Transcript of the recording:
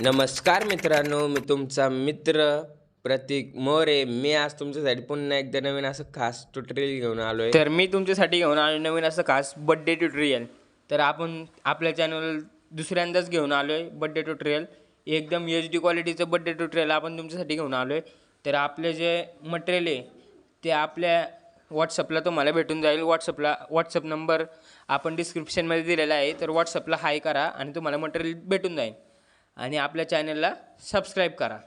नमस्कार मित्रांनो, मी तुमचा मित्र प्रतीक मोरे. मी आज तुमच्यासाठी पुन्हा एकदा नवीन असं खास ट्युटोरियल घेऊन आलो आहे. तर मी तुमच्यासाठी घेऊन आलो नवीन असं खास बड्डे ट्युटोरियल. तर आपण आपल्या चॅनल दुसऱ्यांदाच घेऊन आलो आहे बड्डे ट्युटोरियल. एकदम HD क्वालिटीचं बड्डे ट्युटोरियल आपण तुमच्यासाठी घेऊन आलो आहे. तर आपले जे मटेरियल आहे ते आपल्या व्हॉट्सअपला तुम्हाला भेटून जाईल. व्हॉट्सअप नंबर आपण डिस्क्रिप्शनमध्ये दिलेला आहे. तर व्हॉट्सअपला हाय करा आणि तुम्हाला मटेरियल भेटून जाईल. आणि आपल्या चॅनलला सबस्क्राईब करा.